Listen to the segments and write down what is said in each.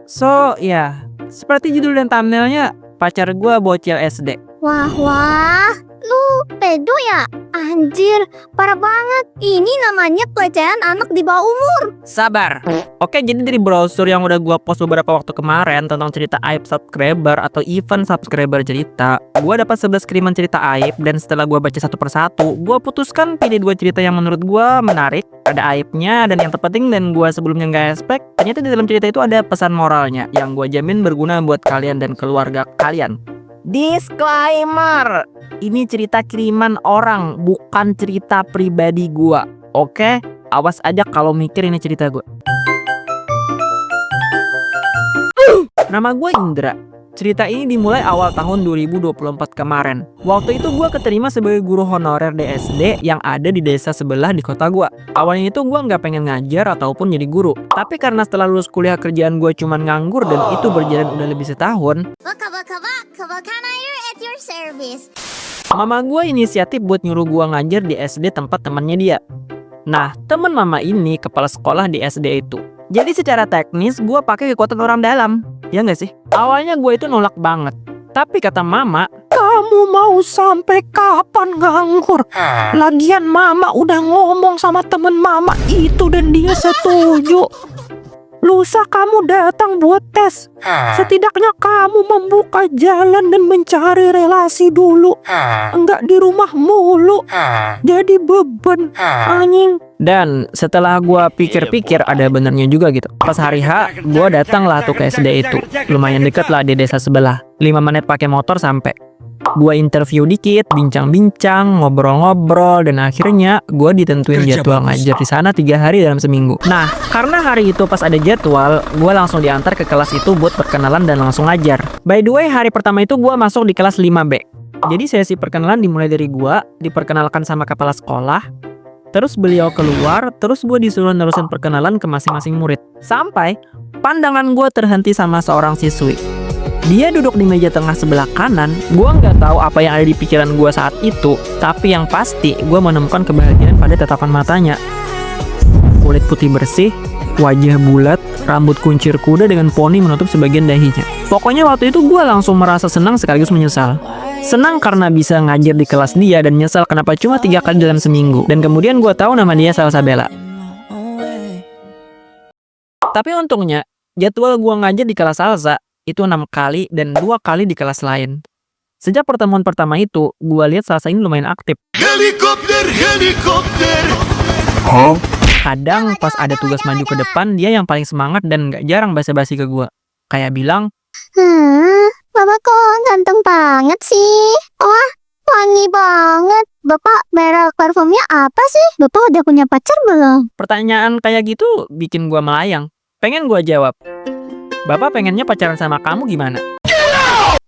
So, ya, seperti judul dan thumbnailnya, pacar gua bocil SD. Wah, lu pedo ya? Anjir, parah banget. Ini namanya pelecehan anak di bawah umur. Sabar. Oke, jadi dari brosur yang udah gua post beberapa waktu kemarin tentang cerita aib subscriber atau event subscriber cerita, gua dapat 11 kiriman cerita aib dan setelah gua baca satu persatu, gua putuskan pilih 2 cerita yang menurut gua menarik, ada aibnya dan yang terpenting dan gua sebelumnya nggak expect, ternyata di dalam cerita itu ada pesan moralnya yang gua jamin berguna buat kalian dan keluarga kalian. Disclaimer, ini cerita kiriman orang, bukan cerita pribadi gua. Oke, awas aja kalau mikir ini cerita gua. Nama gue Indra. Cerita ini dimulai awal tahun 2024 kemarin. Waktu itu gue keterima sebagai guru honorer di SD yang ada di desa sebelah di kota gue. Awalnya itu gue nggak pengen ngajar ataupun jadi guru. Tapi karena setelah lulus kuliah kerjaan gue cuman nganggur dan itu berjalan udah lebih setahun, At your service. mama gue inisiatif buat nyuruh gue ngajar di SD tempat temannya dia. Nah, temen mama ini kepala sekolah di SD itu. Jadi secara teknis gue pakai kekuatan orang dalam, ya nggak sih? Awalnya gue itu nolak banget. Tapi kata mama, kamu mau sampai kapan nganggur? Lagian mama udah ngomong sama temen mama itu dan dia setuju. Lusa kamu datang buat tes. Setidaknya kamu membuka jalan dan mencari relasi dulu. Enggak di rumah mulu. Jadi beban, anjing. Dan setelah gua pikir-pikir ada benernya juga gitu. Pas hari H, gua datang lah tuh ke SD itu. Lumayan deket lah di desa sebelah. 5 menit pakai motor sampai. Gua interview dikit, bincang-bincang, ngobrol-ngobrol, dan akhirnya gua ditentuin jadwal ngajar di sana 3 hari dalam seminggu. Nah, karena hari itu pas ada jadwal, gua langsung diantar ke kelas itu buat perkenalan dan langsung ngajar. By the way, hari pertama itu gua masuk di kelas 5B. Jadi sesi perkenalan dimulai dari gua, diperkenalkan sama kepala sekolah, terus beliau keluar, terus gua disuruh nerusin perkenalan ke masing-masing murid. Sampai pandangan gua terhenti sama seorang siswi. Dia duduk di meja tengah sebelah kanan. Gua nggak tahu apa yang ada di pikiran gua saat itu, tapi yang pasti gua menemukan kebahagiaan pada tatapan matanya. Kulit putih bersih, wajah bulat, rambut kuncir kuda dengan poni menutup sebagian dahinya. Pokoknya waktu itu gua langsung merasa senang sekaligus menyesal. Senang karena bisa ngajar di kelas dia dan nyesal kenapa cuma 3 kali dalam seminggu. Dan kemudian gua tahu nama dia Salsabella. Tapi untungnya jadwal gua ngajar di kelas salsa itu 6 kali dan 2 kali di kelas lain. Sejak pertemuan pertama itu, gua lihat salsa ini lumayan aktif. Helikopter. Kadang pas ada tugas maju ke depan, dia yang paling semangat dan gak jarang basa-basi ke gua. Kayak bilang, Bapak kok ganteng banget sih? Wah, wangi banget. Bapak merek parfumnya apa sih? Bapak udah punya pacar belum? pertanyaan kayak gitu bikin gua melayang. Pengen gua jawab, Bapak pengennya pacaran sama kamu gimana?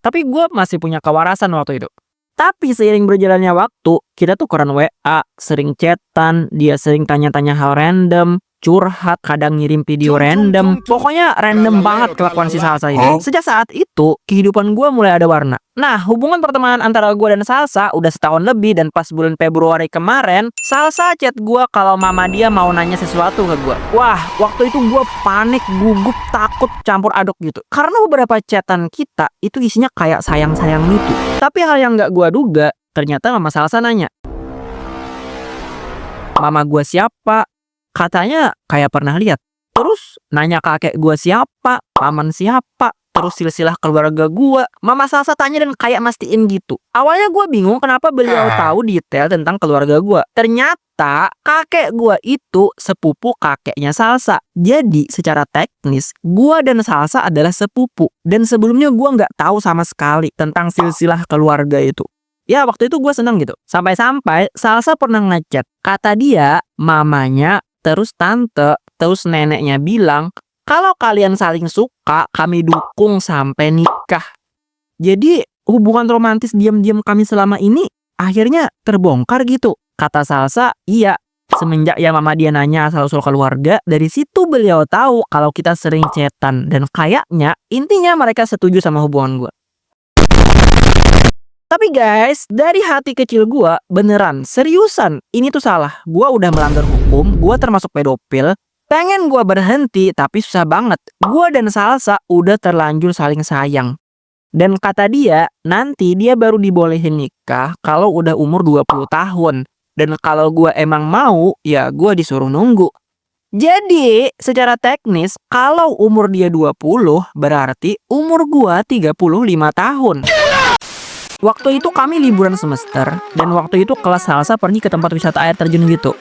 Tapi gue masih punya kewarasan waktu itu. Tapi seiring berjalannya waktu, kita tukeran WA, sering chatan, dia sering tanya-tanya hal random, curhat, kadang ngirim video random. Pokoknya random banget kelakuan si Salsa ini. Sejak saat itu, kehidupan gue mulai ada warna. Nah, hubungan pertemanan antara gue dan Salsa udah setahun lebih dan pas bulan Februari kemarin, Salsa chat gue kalau mama dia mau nanya sesuatu ke gue. Wah, waktu itu gue panik, gugup, takut, campur aduk gitu. Karena beberapa chatan kita itu isinya kayak sayang-sayang gitu. Tapi hal yang gak gue duga, ternyata mama Salsa nanya, mama gue siapa? Katanya kayak pernah lihat. Terus nanya kakek gue siapa, paman siapa, terus silsilah keluarga gue. Mama Salsa tanya dan kayak mastiin gitu. Awalnya gue bingung kenapa beliau tahu detail tentang keluarga gue. Ternyata kakek gue itu sepupu kakeknya Salsa. Jadi secara teknis gue dan Salsa adalah sepupu. Dan sebelumnya gue nggak tahu sama sekali tentang silsilah keluarga itu. Ya waktu itu gue seneng gitu. Sampai-sampai Salsa pernah ngechat. Kata dia mamanya, terus tante, terus neneknya bilang, kalau kalian saling suka, kami dukung sampai nikah. Jadi hubungan romantis diam-diam kami selama ini akhirnya terbongkar gitu. Kata Salsa, iya. Semenjak ya mama dia nanya asal-usul keluarga, dari situ beliau tahu kalau kita sering chatan. Dan kayaknya intinya mereka setuju sama hubungan gue. Tapi guys, dari hati kecil gue, beneran, seriusan, ini tuh salah. Gue udah melanggar hukum, gue termasuk pedofil. Pengen gua berhenti tapi susah banget. Gua dan Salsa udah terlanjur saling sayang. Dan kata dia, nanti dia baru dibolehin nikah kalau udah umur 20 tahun. Dan kalau gua emang mau, ya gua disuruh nunggu. Jadi, secara teknis, kalau umur dia 20, berarti umur gua 35 tahun. Waktu itu kami liburan semester, dan waktu itu kelas Salsa pergi ke tempat wisata air terjun gitu.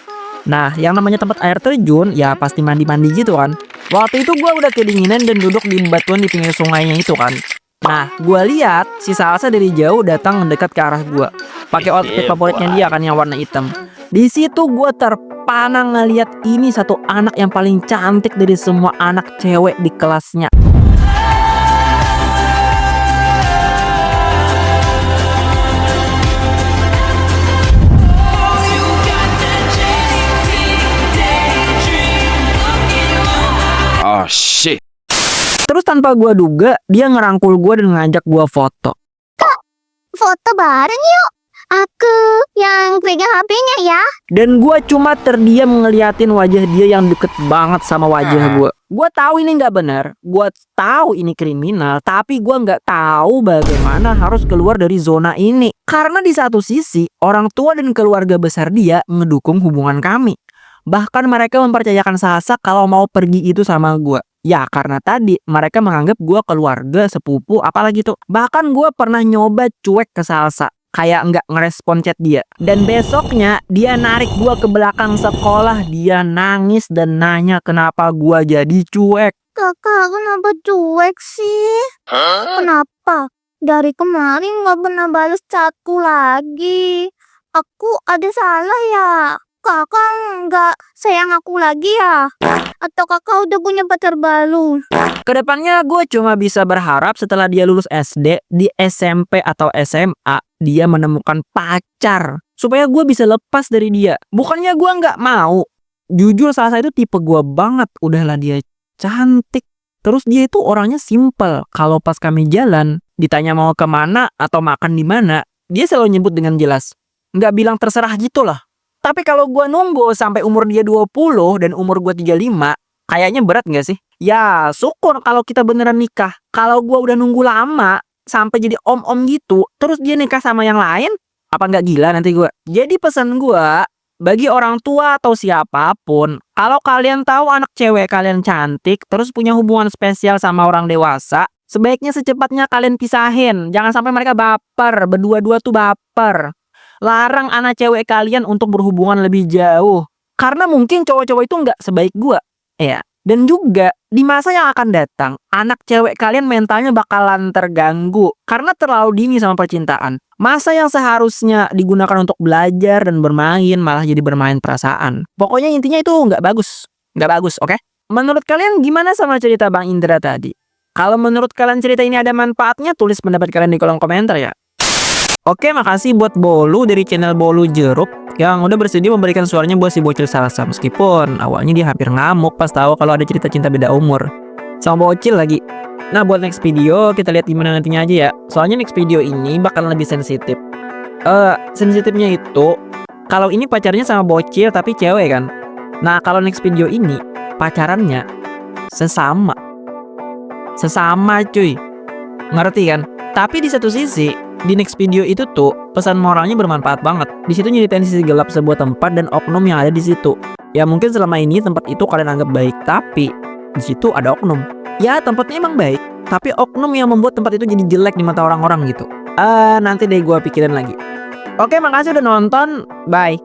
Nah, yang namanya tempat air terjun, ya pasti mandi-mandi gitu kan. Waktu itu gua udah kedinginan dan duduk di batuan di pinggir sungainya itu kan. Nah, gua lihat si Salsa dari jauh datang mendekat ke arah gua. Pakai outfit favoritnya dia kan yang warna hitam. Di situ gua terpana ngeliat ini satu anak yang paling cantik dari semua anak cewek di kelasnya. Oh shit. Terus tanpa gua duga, dia ngerangkul gua dan ngajak gua foto. Foto bareng yuk. Aku yang pegang HP-nya ya. Dan gua cuma terdiam ngeliatin wajah dia yang deket banget sama wajah gua. Gua tahu ini nggak benar, gua tahu ini kriminal, tapi gua nggak tahu bagaimana harus keluar dari zona ini. Karena di satu sisi, orang tua dan keluarga besar dia ngedukung hubungan kami. Bahkan mereka mempercayakan Salsa kalau mau pergi itu sama gua. Ya karena tadi mereka menganggap gua keluarga, sepupu, apalagi tuh. Bahkan gua pernah nyoba cuek ke Salsa, kayak nggak ngerespon chat dia. Dan besoknya dia narik gua ke belakang sekolah, dia nangis dan nanya kenapa gua jadi cuek. Kakak kenapa cuek sih? Kenapa? Dari kemarin nggak pernah balas chatku lagi. Aku ada salah ya? Kakak nggak sayang aku lagi ya? Atau kakak udah punya pacar baru? Kedepannya gue cuma bisa berharap setelah dia lulus SD, di SMP atau SMA, dia menemukan pacar. Supaya gue bisa lepas dari dia. Bukannya gue nggak mau. Jujur Salsa itu tipe gue banget. Udahlah dia cantik. Terus dia itu orangnya simple. Kalau pas kami jalan, ditanya mau kemana atau makan di mana, dia selalu nyebut dengan jelas. Nggak bilang terserah gitu lah. Tapi kalau gue nunggu sampai umur dia 20 dan umur gue 35, kayaknya berat gak sih? Ya syukur kalau kita beneran nikah. Kalau gue udah nunggu lama sampai jadi om-om gitu, terus dia nikah sama yang lain, apa nggak gila nanti gue? Jadi pesan gue, bagi orang tua atau siapapun, kalau kalian tahu anak cewek kalian cantik, terus punya hubungan spesial sama orang dewasa, sebaiknya secepatnya kalian pisahin. Jangan sampai mereka baper, berdua-dua tuh baper. Larang anak cewek kalian untuk berhubungan lebih jauh. Karena mungkin cowok-cowok itu nggak sebaik gua. Ya. Dan juga di masa yang akan datang, anak cewek kalian mentalnya bakalan terganggu. Karena terlalu dini sama percintaan. Masa yang seharusnya digunakan untuk belajar dan bermain, malah jadi bermain perasaan. Pokoknya intinya itu nggak bagus. Nggak bagus, oke? Menurut kalian gimana sama cerita Bang Indra tadi? Kalau menurut kalian cerita ini ada manfaatnya, tulis pendapat kalian di kolom komentar ya. Oke, makasih buat Bolu dari channel Bolu Jeruk yang udah bersedia memberikan suaranya buat si bocil Salsa. Meskipun awalnya dia hampir ngamuk pas tahu kalau ada cerita cinta beda umur. Sama bocil lagi. Nah, buat next video kita lihat gimana nantinya aja ya. Soalnya next video ini bakal lebih sensitif. Sensitifnya itu kalau ini pacarnya sama bocil tapi cewek kan. Nah, kalau next video ini pacarannya sesama. Sesama cuy. Ngerti kan? Tapi di satu sisi di next video itu tuh pesan moralnya bermanfaat banget. Di situ nyeritain sisi gelap sebuah tempat dan oknum yang ada di situ. Ya mungkin selama ini tempat itu kalian anggap baik, tapi di situ ada oknum. Ya tempatnya emang baik, tapi oknum yang membuat tempat itu jadi jelek di mata orang-orang gitu. Nanti deh gue pikirin lagi. Oke, makasih udah nonton. Bye.